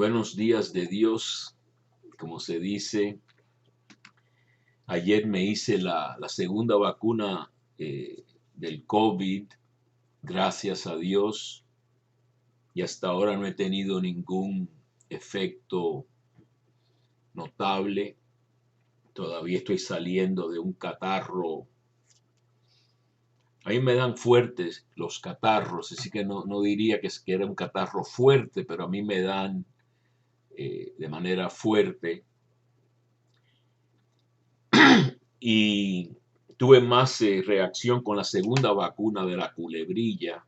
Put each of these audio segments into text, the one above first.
Buenos días de Dios, como se dice. Ayer me hice la segunda vacuna del COVID, gracias a Dios, y hasta ahora no he tenido ningún efecto notable. Todavía estoy saliendo de un catarro. A mí me dan fuertes los catarros, así que no diría que era un catarro fuerte, pero a mí me dan de manera fuerte. Y tuve más reacción con la segunda vacuna de la culebrilla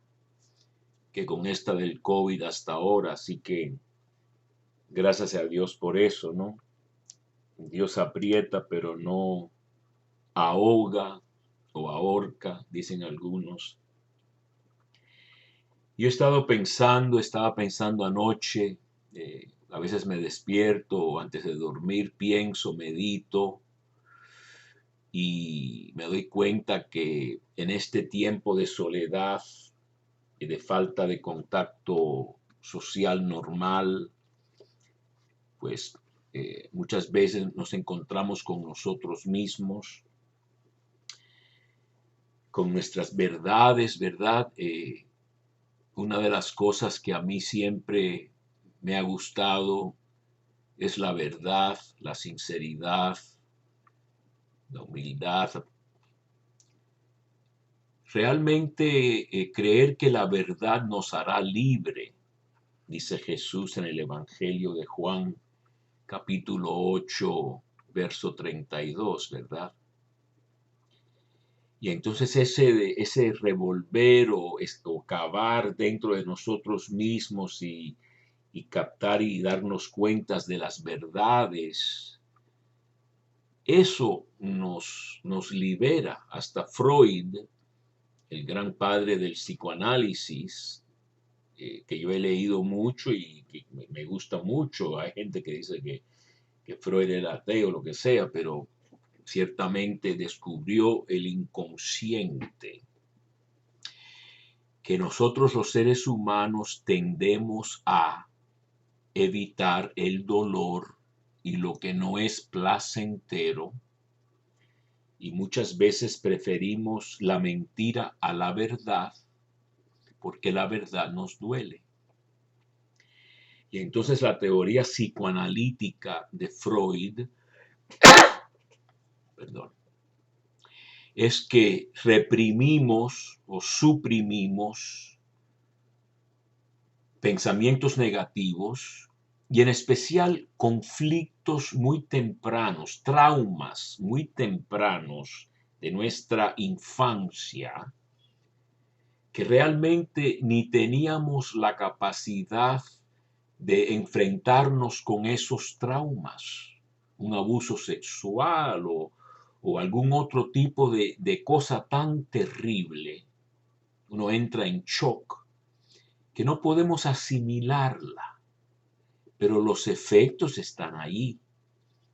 que con esta del COVID hasta ahora. Así que gracias a Dios por eso, ¿no? Dios aprieta, pero no ahoga o ahorca, dicen algunos. Yo estaba pensando anoche, a veces me despierto o antes de dormir, pienso, medito. Y me doy cuenta que en este tiempo de soledad y de falta de contacto social normal, pues muchas veces nos encontramos con nosotros mismos, con nuestras verdades, ¿verdad? Una de las cosas que a mí siempre me ha gustado es la verdad, la sinceridad, la humildad. Realmente creer que la verdad nos hará libre, dice Jesús en el Evangelio de Juan, capítulo 8, verso 32, ¿verdad? Y entonces ese revolver o cavar dentro de nosotros mismos y captar y darnos cuentas de las verdades, eso nos libera. Hasta Freud, el gran padre del psicoanálisis, que yo he leído mucho y que me gusta mucho. Hay gente que dice que Freud era ateo, lo que sea, pero ciertamente descubrió el inconsciente, que nosotros los seres humanos tendemos a evitar el dolor y lo que no es placentero, y muchas veces preferimos la mentira a la verdad porque la verdad nos duele. Y entonces la teoría psicoanalítica de Freud, perdón, es que reprimimos o suprimimos pensamientos negativos y en especial conflictos muy tempranos, traumas muy tempranos de nuestra infancia, que realmente ni teníamos la capacidad de enfrentarnos con esos traumas, un abuso sexual o algún otro tipo de cosa tan terrible. Uno entra en shock que no podemos asimilarla, pero los efectos están ahí.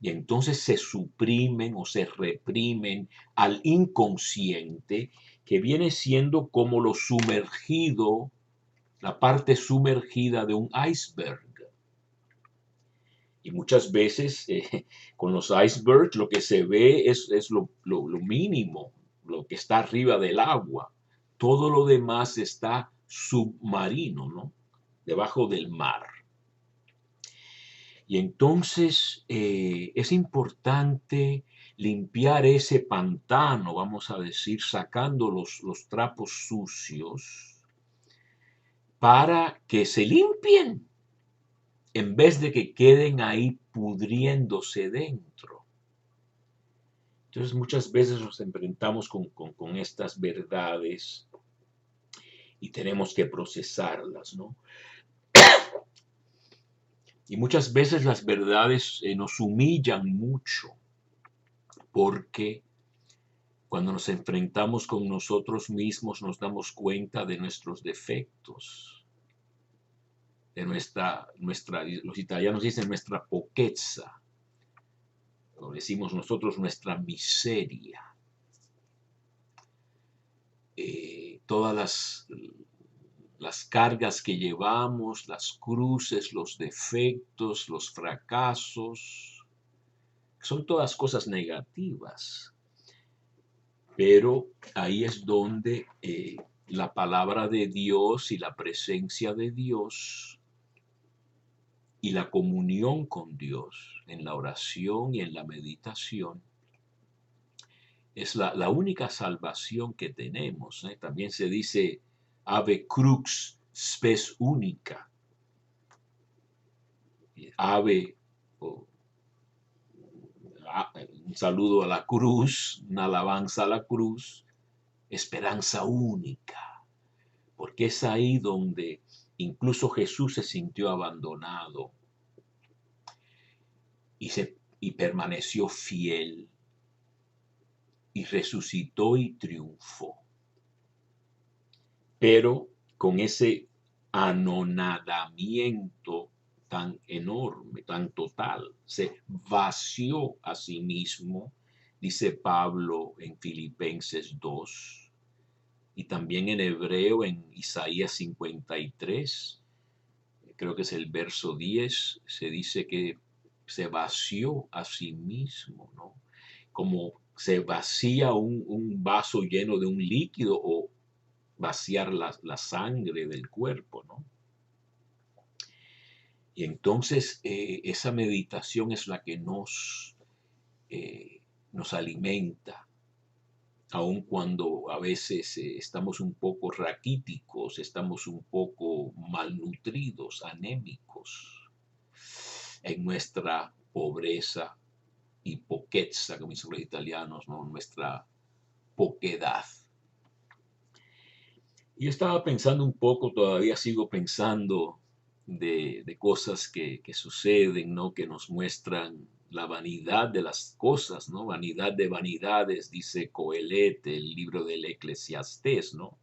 Y entonces se suprimen o se reprimen al inconsciente, que viene siendo como lo sumergido, la parte sumergida de un iceberg. Y muchas veces con los icebergs lo que se ve es lo mínimo, lo que está arriba del agua. Todo lo demás está submarino, ¿no? Debajo del mar. Y entonces es importante limpiar ese pantano, vamos a decir, sacando los trapos sucios para que se limpien en vez de que queden ahí pudriéndose dentro. Entonces muchas veces nos enfrentamos con estas verdades y tenemos que procesarlas, ¿no? Y muchas veces las verdades nos humillan mucho, porque cuando nos enfrentamos con nosotros mismos nos damos cuenta de nuestros defectos, de los italianos dicen nuestra poquezza, lo decimos nosotros nuestra miseria. Todas las cargas que llevamos, las cruces, los defectos, los fracasos, son todas cosas negativas. Pero ahí es donde la palabra de Dios y la presencia de Dios y la comunión con Dios en la oración y en la meditación es la única salvación que tenemos. También se dice ave crux spes única. Ave, un saludo a la cruz, una alabanza a la cruz, esperanza única, porque es ahí donde incluso Jesús se sintió abandonado y permaneció fiel y resucitó y triunfó. Pero con ese anonadamiento tan enorme, tan total, se vació a sí mismo, dice Pablo en Filipenses 2, y también en hebreo en Isaías 53, creo que es el verso 10, se dice que se vació a sí mismo, ¿no? Como se vacía un vaso lleno de un líquido o vaciar la sangre del cuerpo, ¿no? Y entonces esa meditación es la que nos alimenta, aun cuando a veces estamos un poco raquíticos, estamos un poco malnutridos, anémicos, en nuestra pobreza y poquezza, como dicen los italianos, ¿no? Nuestra poquedad. Y yo estaba pensando un poco, todavía sigo pensando de cosas que suceden, ¿no? Que nos muestran la vanidad de las cosas, ¿no? Vanidad de vanidades, dice Coelet, el libro del Eclesiastés, ¿no?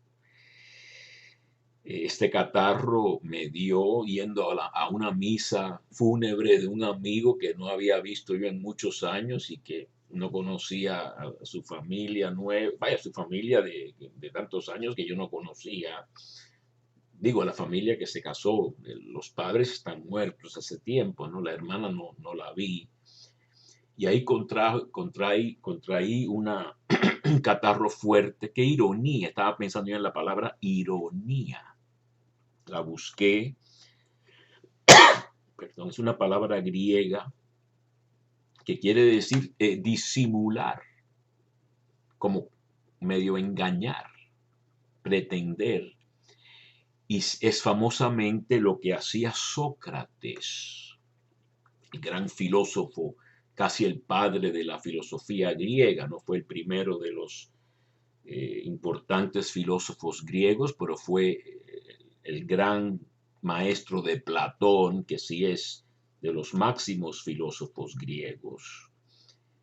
Este catarro me dio yendo a una misa fúnebre de un amigo que no había visto yo en muchos años y que no conocía a su familia nueva, vaya, su familia de tantos años que yo no conocía. Digo, a la familia que se casó, los padres están muertos hace tiempo, ¿no? La hermana no la vi. Y ahí contraí un catarro fuerte. Qué ironía, estaba pensando yo en la palabra ironía. La busqué, perdón, es una palabra griega que quiere decir disimular, como medio engañar, pretender. Y es famosamente lo que hacía Sócrates, el gran filósofo, casi el padre de la filosofía griega, no fue el primero de los importantes filósofos griegos, pero fue el gran maestro de Platón, que sí es de los máximos filósofos griegos,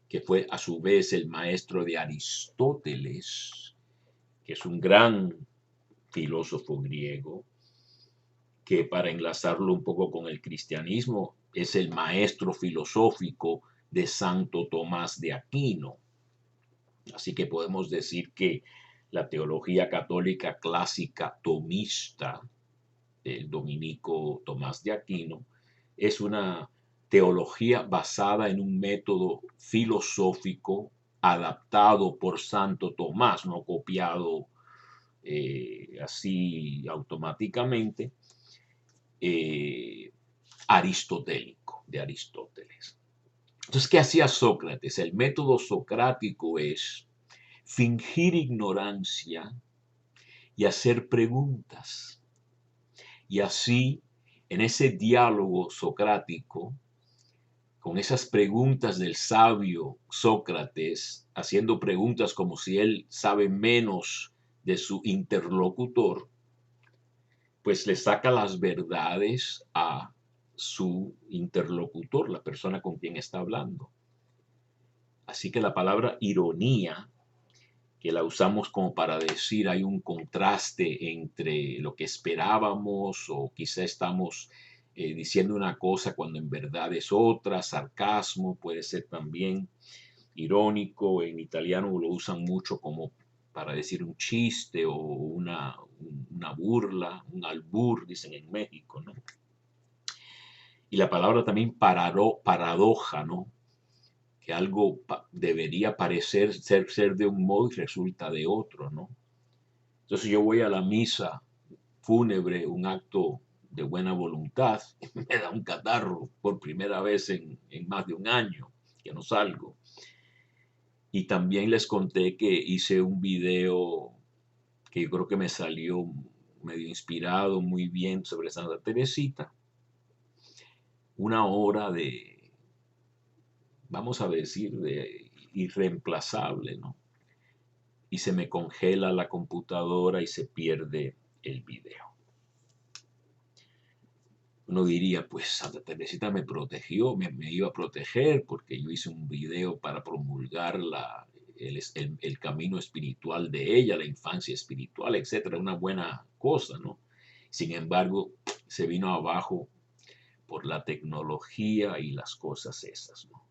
que fue a su vez el maestro de Aristóteles, que es un gran filósofo griego, que para enlazarlo un poco con el cristianismo, es el maestro filosófico de Santo Tomás de Aquino. Así que podemos decir que la teología católica clásica tomista del dominico Tomás de Aquino es una teología basada en un método filosófico adaptado por Santo Tomás, no copiado así automáticamente, aristotélico, de Aristóteles. Entonces, ¿qué hacía Sócrates? El método socrático es fingir ignorancia y hacer preguntas. Y así, en ese diálogo socrático, con esas preguntas del sabio Sócrates, haciendo preguntas como si él sabe menos de su interlocutor, pues le saca las verdades a su interlocutor, la persona con quien está hablando. Así que la palabra ironía, que la usamos como para decir hay un contraste entre lo que esperábamos o quizá estamos diciendo una cosa cuando en verdad es otra, sarcasmo, puede ser también irónico, en italiano lo usan mucho como para decir un chiste o una burla, un albur, dicen en México, ¿no? Y la palabra también paradoja, ¿no? Que algo debería parecer ser de un modo y resulta de otro, ¿no? Entonces yo voy a la misa fúnebre, un acto de buena voluntad, me da un catarro por primera vez en más de un año que no salgo. Y también les conté que hice un video que yo creo que me salió medio inspirado, muy bien, sobre Santa Teresita. Una hora de, vamos a decir, de irreemplazable, ¿no? Y se me congela la computadora y se pierde el video. Uno diría, pues Santa Teresita me protegió, me iba a proteger porque yo hice un video para promulgar el camino espiritual de ella, la infancia espiritual, etcétera, una buena cosa, ¿no? Sin embargo, se vino abajo por la tecnología y las cosas esas, ¿no?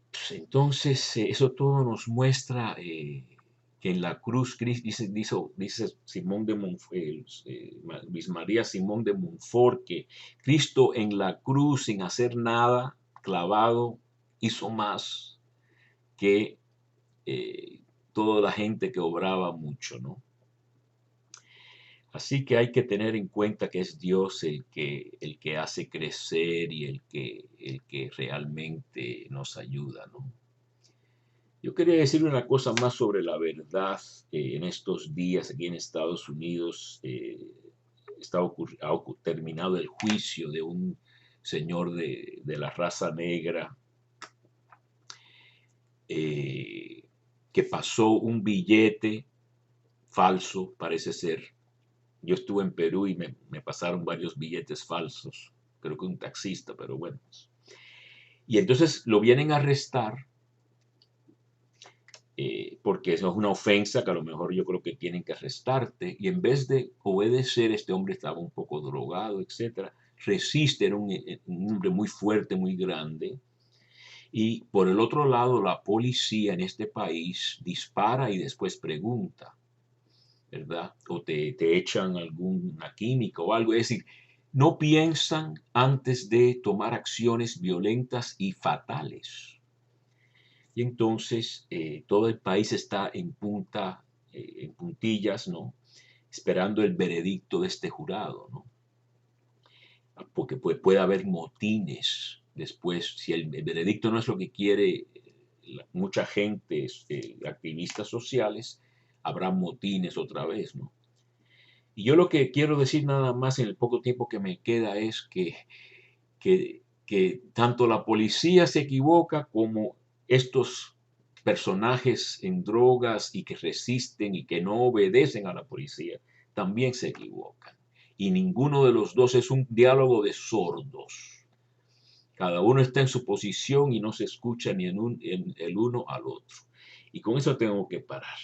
Pues entonces, eso todo nos muestra que en la cruz, dice Simón de Montfort, Luis María Simón de Montfort, que Cristo en la cruz, sin hacer nada, clavado, hizo más que toda la gente que obraba mucho, ¿no? Así que hay que tener en cuenta que es Dios el que hace crecer y el que realmente nos ayuda, ¿no? Yo quería decir una cosa más sobre la verdad. En estos días aquí en Estados Unidos ha terminado el juicio de un señor de la raza negra que pasó un billete falso, parece ser. Yo estuve en Perú y me pasaron varios billetes falsos. Creo que un taxista, pero bueno. Y entonces lo vienen a arrestar porque eso es una ofensa que a lo mejor yo creo que tienen que arrestarte. Y en vez de obedecer, este hombre estaba un poco drogado, etcétera. Resiste, era un hombre muy fuerte, muy grande. Y por el otro lado, la policía en este país dispara y después pregunta, ¿verdad? O te echan alguna química o algo. Es decir, no piensan antes de tomar acciones violentas y fatales. Y entonces todo el país está en puntillas, ¿no? Esperando el veredicto de este jurado, ¿no? Porque puede haber motines después. Si el veredicto no es lo que quiere mucha gente, activistas sociales, habrá motines otra vez, ¿no? Y yo lo que quiero decir nada más en el poco tiempo que me queda es que tanto la policía se equivoca como estos personajes en drogas y que resisten y que no obedecen a la policía, también se equivocan. Y ninguno de los dos es un diálogo de sordos. Cada uno está en su posición y no se escucha ni en el uno al otro. Y con eso tengo que parar.